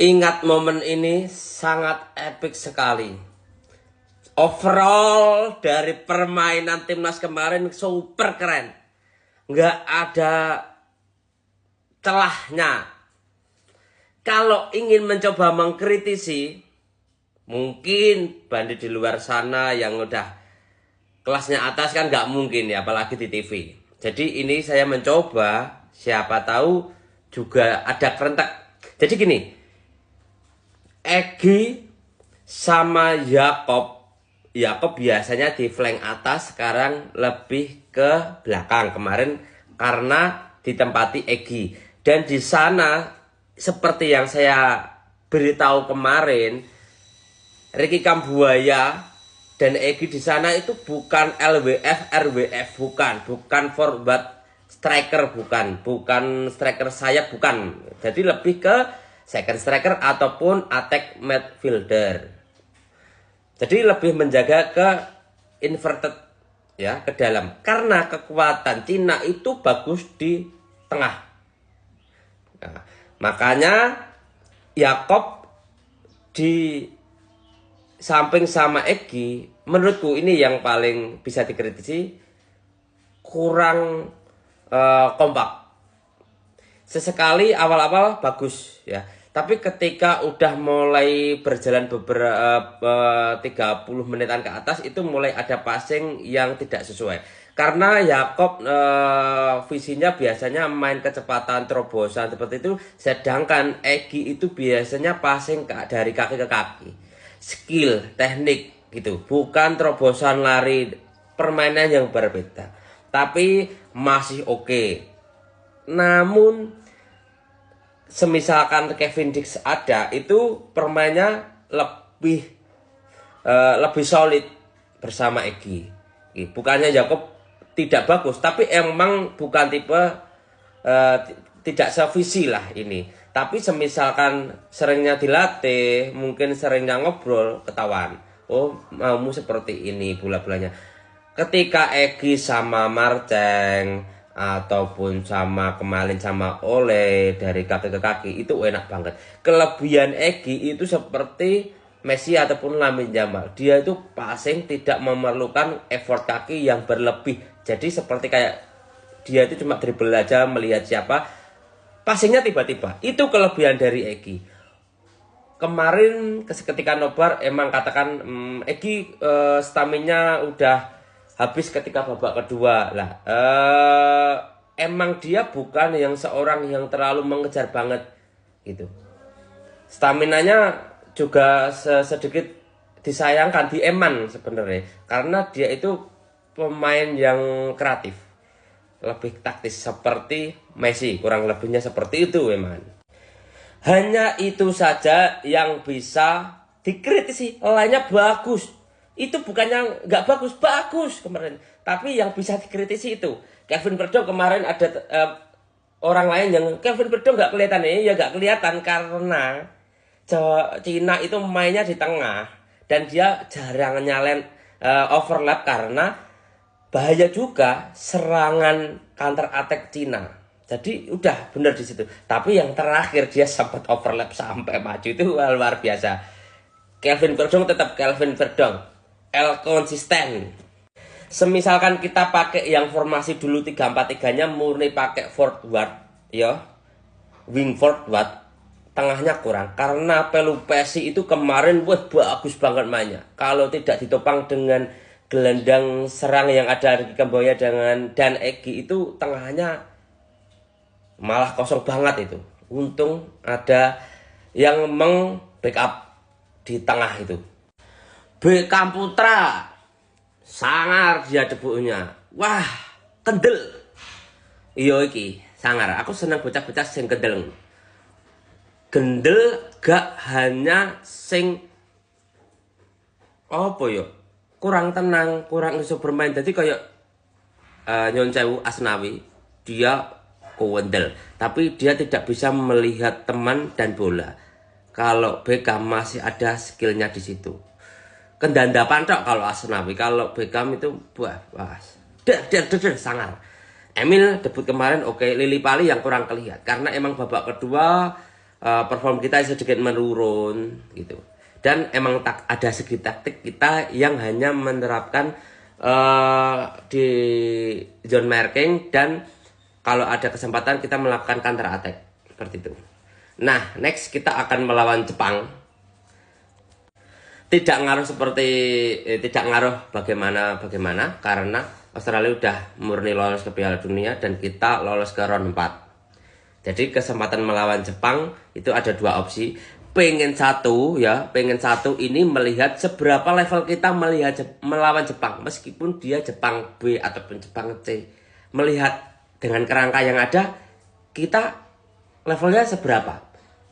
Ingat momen ini sangat epic sekali. Overall dari permainan timnas kemarin super keren. Nggak ada celahnya. Kalau ingin mencoba mengkritisi, mungkin bandit di luar sana yang udah kelasnya atas kan nggak mungkin ya, apalagi di TV. Jadi ini saya mencoba, siapa tahu juga ada kerentak. Jadi gini, Egy sama Yakob biasanya di flank atas, sekarang lebih ke belakang kemarin karena ditempati Egy. Dan di sana seperti yang saya beritahu kemarin, Ricky Kambuaya dan Egy di sana itu bukan LWF, RWF, bukan forward striker, bukan striker sayap, bukan. Jadi lebih ke second striker ataupun attack midfielder. Jadi lebih menjaga ke inverted ya, ke dalam. Karena kekuatan Cina itu bagus di tengah. Nah, makanya Yakob di samping sama Egy, menurutku ini yang paling bisa dikritisi, kurang kompak. Sesekali awal-awal bagus ya, tapi ketika udah mulai berjalan beberapa 30 menitan ke atas itu mulai ada passing yang tidak sesuai. Karena Yakob visinya biasanya main kecepatan terobosan seperti itu, sedangkan Egy itu biasanya passing dari kaki ke kaki. Skill, teknik gitu, bukan terobosan lari, permainan yang berbeda. Tapi masih oke. Namun semisalkan Kevin Dix ada, itu permainnya lebih solid bersama Egy. Bukannya Yakob tidak bagus, tapi emang bukan tipe tidak sevisi lah ini. Tapi semisalkan seringnya dilatih, mungkin seringnya ngobrol, ketahuan. Oh, maumu seperti ini bola-bolanya. Ketika Egy sama Marceng ataupun sama kemarin sama Ole dari kaki ke kaki itu enak banget. Kelebihan Egy itu seperti Messi ataupun Lamine Yamal. Dia itu passing tidak memerlukan effort kaki yang berlebih. Jadi seperti kayak dia itu cuma dribble aja, melihat siapa, passingnya tiba-tiba. Itu kelebihan dari Egy. Kemarin ketika nobar emang katakan Egy stamina udah habis ketika babak kedua lah. Emang dia bukan yang seorang yang terlalu mengejar banget gitu. Staminanya juga sedikit disayangkan di Eman sebenarnya, karena dia itu pemain yang kreatif, lebih taktis seperti Messi, kurang lebihnya seperti itu Eman. Hanya itu saja yang bisa dikritisi, lainnya bagus. Itu bukannya nggak bagus kemarin, tapi yang bisa dikritisi itu Kevin Perdom. Kemarin ada orang lain yang Kevin Perdom nggak kelihatan, ya nggak kelihatan karena Cina itu mainnya di tengah dan dia jarang nyalen overlap karena bahaya juga serangan counter attack Cina. Jadi udah bener di situ. Tapi yang terakhir dia sempat overlap sampai maju, itu luar biasa. Kevin Perdom tetap Kevin Perdom. Konsisten. Semisalkan kita pakai yang formasi dulu 3-4-3-nya murni pakai forward ya, wing forward, tengahnya kurang karena Pelupesi itu kemarin bagus banget mainnya. Kalau tidak ditopang dengan gelandang serang yang ada di Kamboya dan Egy, itu tengahnya malah kosong banget itu. Untung ada yang meng-backup di tengah itu. Bekam Putra sangar dia debunya. Wah, kendel. Iya iki, sangar. Aku seneng bocah-bocah sing kendel. Gendel gak hanya sing apa ya? Kurang tenang, kurang iso bermain. Jadi kayak Nyon Sewu Asnawi, dia kewendel, tapi dia tidak bisa melihat teman dan bola. Kalau Beckham masih ada skillnya di situ. Kendanda pantok kalau Asnawi, kalau Beckham itu sangar. Emil debut kemarin oke. Lili Pali yang kurang kelihatan karena emang babak kedua perform kita sedikit menurun gitu. Dan emang ada segi taktik kita yang hanya menerapkan di zone marking, dan kalau ada kesempatan kita melakukan counter attack seperti itu. Nah, next kita akan melawan Jepang. Tidak ngaruh bagaimana karena Australia udah murni lolos ke Piala Dunia dan kita lolos ke round 4. Jadi kesempatan melawan Jepang itu ada dua opsi. Pengen satu ini melihat seberapa level kita melawan Jepang, meskipun dia Jepang B ataupun Jepang C. Melihat dengan kerangka yang ada, kita levelnya seberapa.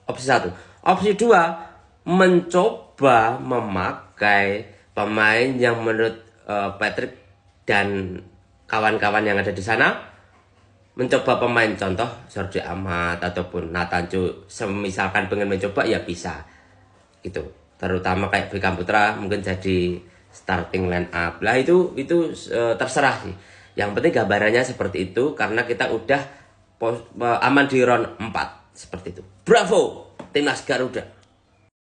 Opsi 1. Opsi 2, mencoba memakai pemain yang menurut Patrick dan kawan-kawan yang ada di sana, mencoba pemain contoh Jordi Amat ataupun Nathan Chu. Misalkan pengen mencoba ya bisa gitu, terutama kayak Beckham Putra mungkin jadi starting line up lah. Itu terserah sih, yang penting gambarannya seperti itu karena kita udah aman di round 4 seperti itu. Bravo Timnas Garuda.